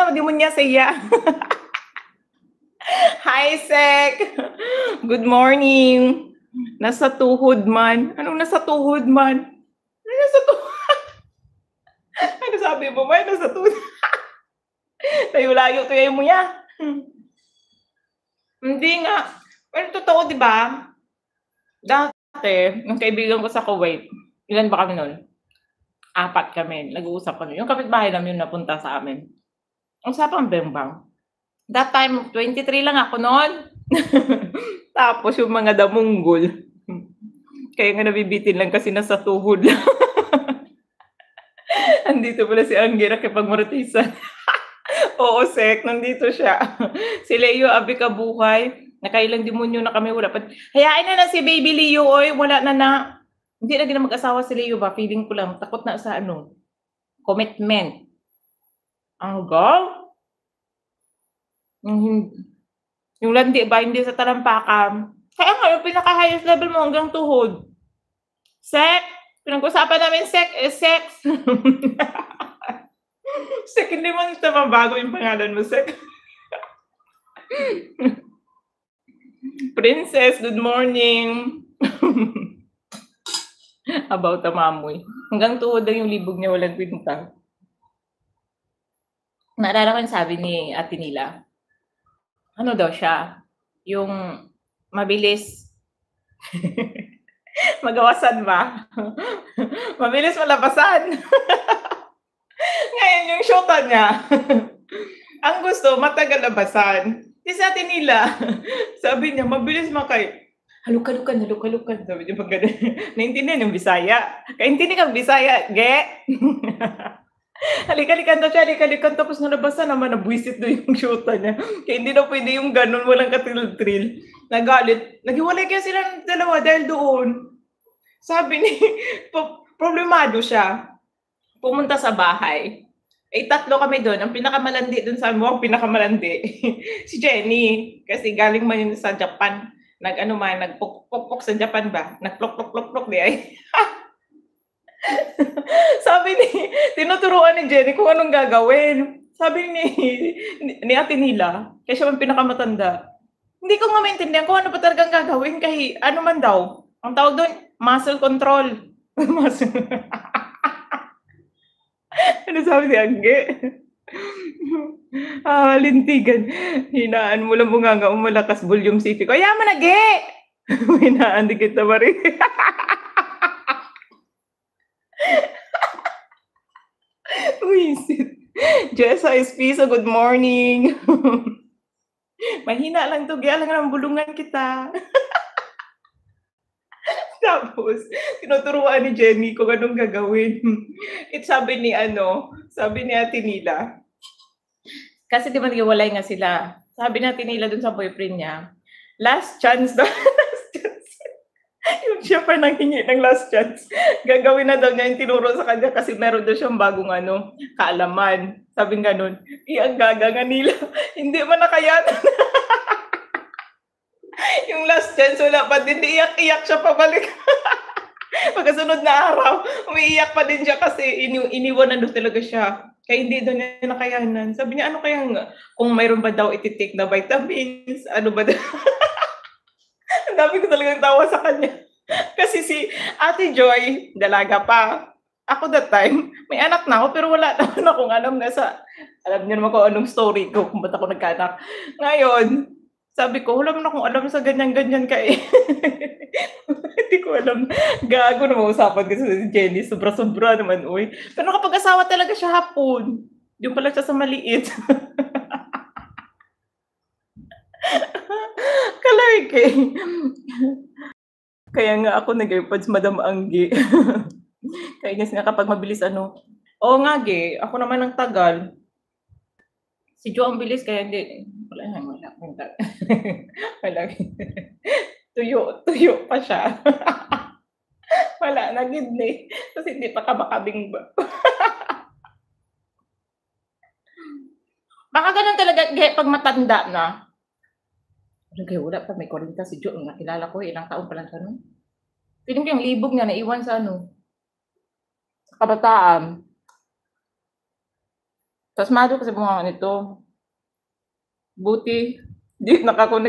ako di mo niya saya. Hi, Sek. Good morning. Nasa tuhod man. Anong nasa tuhod man? Ano nasa tuhod? Ano sabi mo ba? Nasa tuhod. Layo-layo tuloy mo niya. Hindi nga. Pero totoo, di ba? Dati, yung kaibigan ko sa Kuwait, ilan ba kami nun? 4 kami. Nag-uusap kami. Yung kapitbahay namin yung napunta sa amin. Usapang bembang. That time, 23 lang ako noon. Tapos yung mga damunggol, kaya nga nabibitin lang kasi nasa tuhod lang. Andito pala si Angge nakipagmartisan. Oo, Sek, nandito siya. Si Leo, abi ka buhay. Nakailang demonyo na kami, wala pa. Hayain na si Baby Leo, oy, wala na. Hindi na mag-asawa si Leo ba? Feeling ko lang, takot na sa commitment. Ang gal? Yung landi ba, hindi sa talampakan. Kaya nga, yung pinaka-highest level mo hanggang tuhod. Sek, pinag-usapan namin sex. Sek, hindi mo gusto mabago yung pangalan mo, Sek. Princess, good morning. About the mamoy. Hanggang tuhod lang yung libog niya, walang pinta. Naalala ko yung sabi ni ate nila. Ano daw siya? Yung mabilis magawasan ba? Mabilis malabasan. Ngayon yung shota niya. Ang gusto, matagal labasan. Kasi ate nila, sabi niya, mabilis makay. Halukan. Sabi niya pag gano'n. Naintindihan yung Bisaya. Kaintindihan kang Bisaya, ge? Halik-halikan daw siya, halik-halikan. Tapos nalabasan naman, nabwisit daw yung shota niya. Kaya hindi na pwede yung ganun, walang katril-tril. Nagalit. Naghiwalay kaya sila ng dalawa dahil doon. Sabi ni, problemado siya. Pumunta sa bahay. 3 kami doon. Ang pinakamalandi doon sa amin, pinakamalandi. Si Jenny. Kasi galing man yun sa Japan. Nagpukpok sa Japan ba? Nagplok-plok-plok di ay. Sabi tinuturuan ni Jenny kung anong gagawin. Sabi ni ate nila, kaya siya man pinakamatanda. Hindi ko nga maintindihan kung ano ba talagang gagawin kahit ano man daw. Ang tawag doon, muscle control. Ano sabi ni Angge? Lintigan. Hinaan mo lang bunganga malakas volume city ko. Ayaw mo na, Ge! Hinaan di kita ba rin? Wisit. Jessa Espiso, good morning. Mahina lang to, Ge. Alam nga bulungan kita. Tapos, tinuturuan ni Jenny kung anong gagawin. Sabi ni ate nila, kasi di ba naghiwalay nga sila. Sabi natin nila dun sa boyfriend niya, last chance daw. Last chance. Yung siya pa nanghingi ng last chance. Gagawin na daw niya yung tinuro sa kanya kasi meron daw siyang bagong kaalaman. Sabi nga nun, ang gaga nga nila. Hindi man nakayanan. Yung last chance, wala pa din. Iyak siya pabalik. Pagkasunod na araw, umiiyak pa din siya kasi iniwan na daw talaga siya. Kaya hindi daw niya nakayanan. Sabi niya, ano kaya kung mayroon ba daw iti-take na vitamins? Ano ba daw? Ang dami ko talagang tawa sa kanya. Kasi si Ate Joy, dalaga pa. Ako that time, may anak na ako pero wala naman akong alam alam niyo naman kung anong story ko kung ba't ako nagkaanak. Ngayon, sabi ko, wala naman akong alam sa ganyan-ganyan ka eh. Hindi ko alam. Gago na mausapan kasi si Jenny. Sobra-sobra naman, uy. Pero nakapag-asawa talaga siya hapon. Yung pala siya sa maliit. Kalark eh. Kaya nga ako nag-airpods, Madam Anggi. Kaya nga kapag mabilis oo nga, Ge. Ako naman ang tagal. Si Jo ang bilis kaya hindi. Wala. Wala. Tuyo pa siya. Wala na gid ni. Kasi hindi pa ka makabing ba. Baka ganun talaga pag matanda na. Okay, wala pa may 40 si Jo. Nakilala ko ilang taon pa lang siya nun. Feeling ko yung libog niya naiwan sa sa kabataan. Pasmado kasi bunganga nito. Buti 'di naka-connect